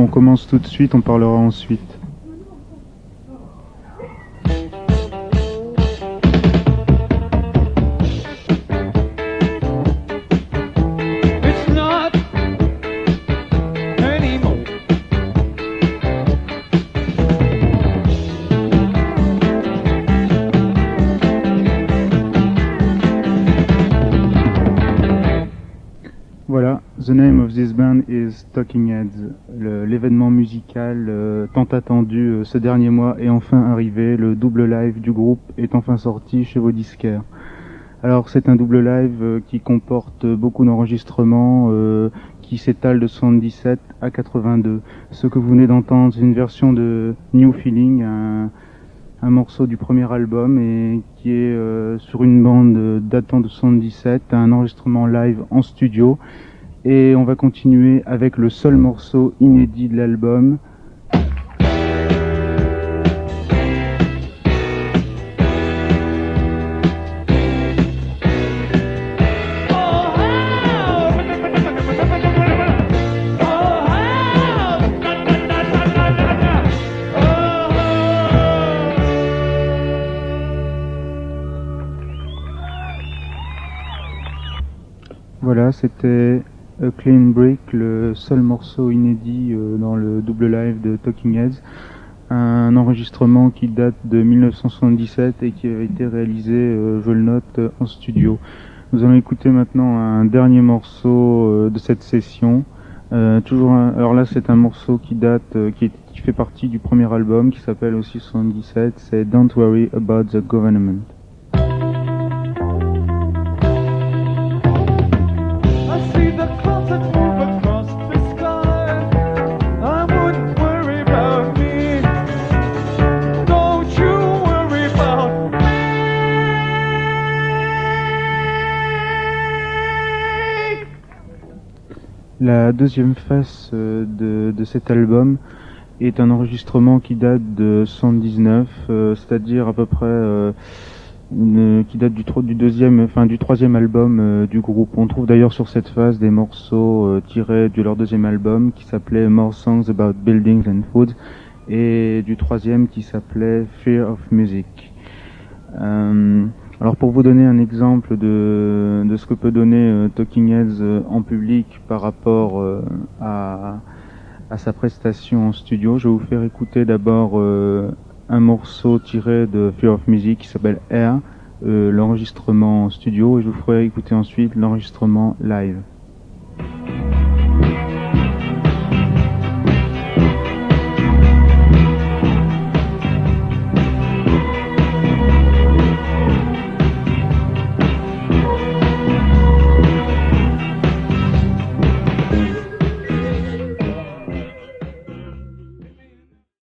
On commence tout de suite, on parlera ensuite. It's not anymore. Voilà, the name of this band is Talking Heads. L'événement musical tant attendu ce dernier mois est enfin arrivé. Le double live du groupe est enfin sorti chez vos disquaires. Alors c'est un double live qui comporte beaucoup d'enregistrements qui s'étalent de 77 à 82. Ce que vous venez d'entendre, c'est une version de New Feeling, un morceau du premier album et qui est sur une bande datant de 77, un enregistrement live en studio. Et on va continuer avec le seul morceau inédit de l'album. Voilà, c'était A Clean Break, le seul morceau inédit dans le double live de Talking Heads. Un enregistrement qui date de 1977 et qui a été réalisé, je le note, en studio. Nous allons écouter maintenant un dernier morceau de cette session. Alors là, c'est un morceau qui date, qui fait partie du premier album, qui s'appelle aussi 77. C'est Don't Worry About the Government. La deuxième face de cet album est un enregistrement qui date de 79, c'est-à-dire à peu près qui date du troisième album du groupe. On trouve d'ailleurs sur cette face des morceaux tirés de leur deuxième album qui s'appelait More Songs About Buildings and Food et du troisième qui s'appelait Fear of Music. Alors pour vous donner un exemple de ce que peut donner Talking Heads en public par rapport à sa prestation en studio, je vais vous faire écouter d'abord un morceau tiré de Fear of Music qui s'appelle Air, l'enregistrement en studio, et je vous ferai écouter ensuite l'enregistrement live.